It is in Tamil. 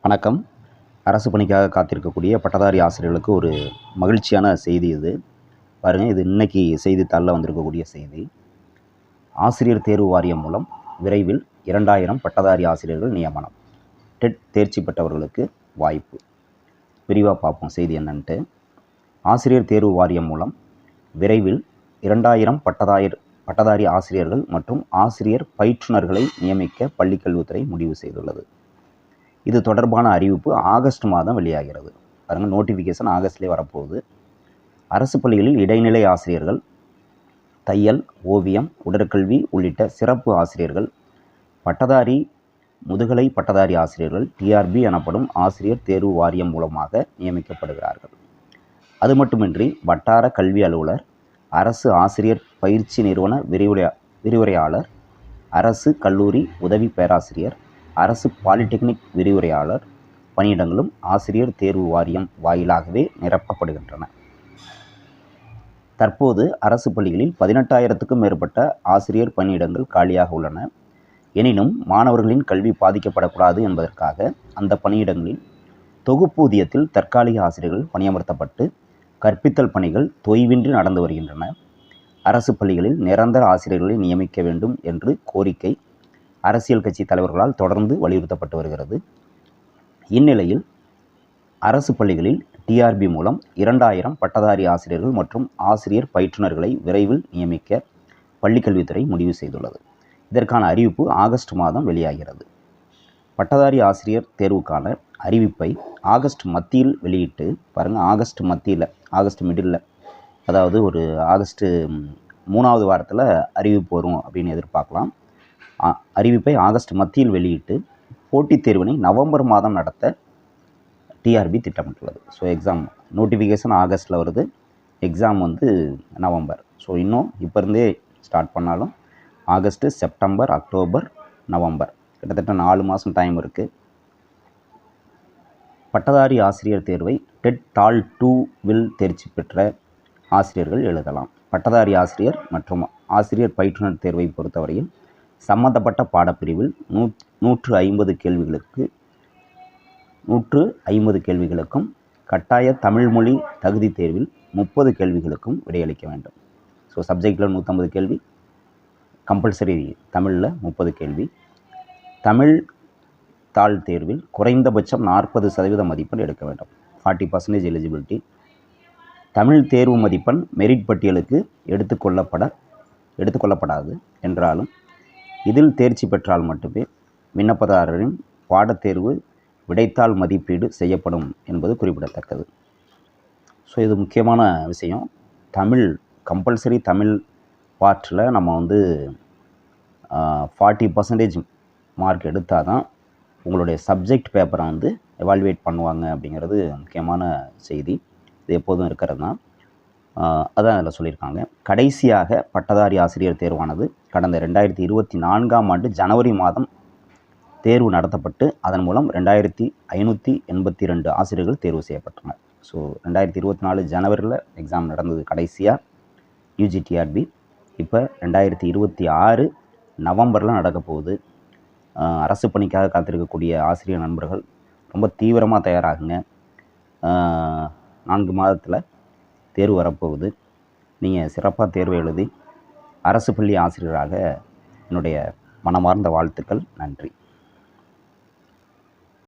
வணக்கம். அரசு பணிக்காக காத்திருக்கக்கூடிய பட்டதாரி ஆசிரியர்களுக்கு ஒரு மகிழ்ச்சியான செய்தி இது. பாருங்கள், இது இன்னைக்கு செய்தித்தாளில் வந்திருக்கக்கூடிய செய்தி. ஆசிரியர் தேர்வு வாரியம் மூலம் விரைவில் 2000 பட்டதாரி ஆசிரியர்கள் நியமனம். டெட் தேர்ச்சி பெற்றவர்களுக்கு வாய்ப்பு. விரிவாக பார்ப்போம் செய்தி என்னன்ட்டு. ஆசிரியர் தேர்வு வாரியம் மூலம் விரைவில் 2000 பட்டதாரி ஆசிரியர்கள் மற்றும் ஆசிரியர் பயிற்றுனர்களை நியமிக்க பள்ளிக்கல்வித்துறை முடிவு செய்துள்ளது. இது தொடர்பான அறிவிப்பு ஆகஸ்ட் மாதம் வெளியாகிறது. பாருங்கள், நோட்டிஃபிகேஷன் ஆகஸ்ட்லேயே வரப்போகுது. அரசு பள்ளிகளில் இடைநிலை ஆசிரியர்கள், தையல், ஓவியம், உடற்கல்வி உள்ளிட்ட சிறப்பு ஆசிரியர்கள், பட்டதாரி, முதுகலை பட்டதாரி ஆசிரியர்கள் டிஆர்பி எனப்படும் ஆசிரியர் தேர்வு வாரியம் மூலமாக நியமிக்கப்படுகிறார்கள். அது மட்டுமின்றி வட்டார கல்வி அலுவலர், அரசு ஆசிரியர் பயிற்சி நிறுவன விரிவுரையாளர், அரசு கல்லூரி உதவி பேராசிரியர், அரசு பாலிடெக்னிக் விரிவுரையாளர் பணியிடங்களும் ஆசிரியர் தேர்வு வாரியம் வாயிலாகவே நிரப்பப்படுகின்றன. தற்போது அரசு பள்ளிகளில் 18,000க்கும் மேற்பட்ட ஆசிரியர் பணியிடங்கள் காலியாக உள்ளன. எனினும் மாணவர்களின் கல்வி பாதிக்கப்படக்கூடாது என்பதற்காக அந்த பணியிடங்களில் தொகுப்பூதியத்தில் தற்காலிக ஆசிரியர்கள் பணியமர்த்தப்பட்டு கற்பித்தல் பணிகள் தொய்வின்றி நடந்து வருகின்றன. அரசு பள்ளிகளில் நிரந்தர ஆசிரியர்களை நியமிக்க வேண்டும் என்று கோரிக்கை அரசியல் கட்சி தலைவர்களால் தொடர்ந்து வலியுறுத்தப்பட்டு வருகிறது. இந்நிலையில் அரசு பள்ளிகளில் டிஆர்பி மூலம் 2000 பட்டதாரி ஆசிரியர்கள் மற்றும் ஆசிரியர் பயிற்றுனர்களை விரைவில் நியமிக்க பள்ளிக்கல்வித்துறை முடிவு செய்துள்ளது. இதற்கான அறிவிப்பு ஆகஸ்ட் மாதம் வெளியாகிறது. பட்டதாரி ஆசிரியர் தேர்வுக்கான அறிவிப்பை ஆகஸ்ட் மத்தியில் வெளியிட்டு, பாருங்கள், ஆகஸ்ட் மிடில், அதாவது ஒரு ஆகஸ்ட் 3வது வாரத்தில் அறிவிப்பு வரும் அப்படின்னு எதிர்பார்க்கலாம். அறிவிப்பை ஆகஸ்ட் மத்தியில் வெளியிட்டு போட்டித் தேர்வினை நவம்பர் மாதம் நடத்த டிஆர்பி திட்டமிட்டுள்ளது. ஸோ எக்ஸாம் நோட்டிஃபிகேஷன் ஆகஸ்ட்டில் வருது, எக்ஸாம் நவம்பர். ஸோ இன்னும் இப்போ இருந்தே ஸ்டார்ட் பண்ணாலும் ஆகஸ்ட்டு, செப்டம்பர், அக்டோபர், நவம்பர், கிட்டத்தட்ட 4 மாதம் டைம் இருக்குது. பட்டதாரி ஆசிரியர் தேர்வை டெட் தாள் 2வில் தேர்ச்சி பெற்ற ஆசிரியர்கள் எழுதலாம். பட்டதாரி ஆசிரியர் மற்றும் ஆசிரியர் பயிற்றுனர் தேர்வை பொறுத்தவரையில் சம்பந்தப்பட்ட பாடப்பிரிவில் 150 கேள்விகளுக்கும் கட்டாய தமிழ் மொழி தகுதி தேர்வில் 30 கேள்விகளுக்கும் விடையளிக்க வேண்டும். ஸோ சப்ஜெக்டில் 150 கேள்வி, கம்பல்சரி தமிழில் 30 கேள்வி. தமிழ் தாள் தேர்வில் குறைந்தபட்சம் 40% மதிப்பெண் எடுக்க வேண்டும். 40% எலிஜிபிலிட்டி. தமிழ் தேர்வு மதிப்பெண் மெரிட் பட்டியலுக்கு எடுத்துக்கொள்ளப்படாது என்றாலும் இதில் தேர்ச்சி பெற்றால் மட்டுமே விண்ணப்பதாரரின் பாடத்தேர்வு விடைத்தாள் மதிப்பீடு செய்யப்படும் என்பது குறிப்பிடத்தக்கது. ஸோ இது முக்கியமான விஷயம். கம்பல்சரி தமிழ் பார்ட்டில் நம்ம 40% மார்க் எடுத்தால் தான் உங்களுடைய சப்ஜெக்ட் பேப்பரை எவால்வேட் பண்ணுவாங்க அப்படிங்கிறது முக்கியமான செய்தி. இது எப்போதும் இருக்கிறது தான். அதான் அதில் சொல்லியிருக்காங்க. கடைசியாக பட்டதாரி ஆசிரியர் தேர்வானது கடந்த 2024ஆம் ஆண்டு ஜனவரி மாதம் தேர்வு நடத்தப்பட்டு அதன் மூலம் 2582 ஆசிரியர்கள் தேர்வு செய்யப்பட்டனர். ஸோ 2024 ஜனவரியில் எக்ஸாம் நடந்தது கடைசியாக யூஜிடிஆர்பி. இப்போ 2026 நவம்பரில் நடக்க போகுது. அரசு பணிக்காக காத்திருக்கக்கூடிய ஆசிரியர் நண்பர்கள் ரொம்ப தீவிரமாக தயாராகுங்க. 4 மாதத்தில் தேர்வு வரப்போகுது. நீங்கள் சிறப்பாக தேர்வு எழுதி அரசு பள்ளி ஆசிரியராக என்னுடைய மனமார்ந்த வாழ்த்துக்கள். நன்றி.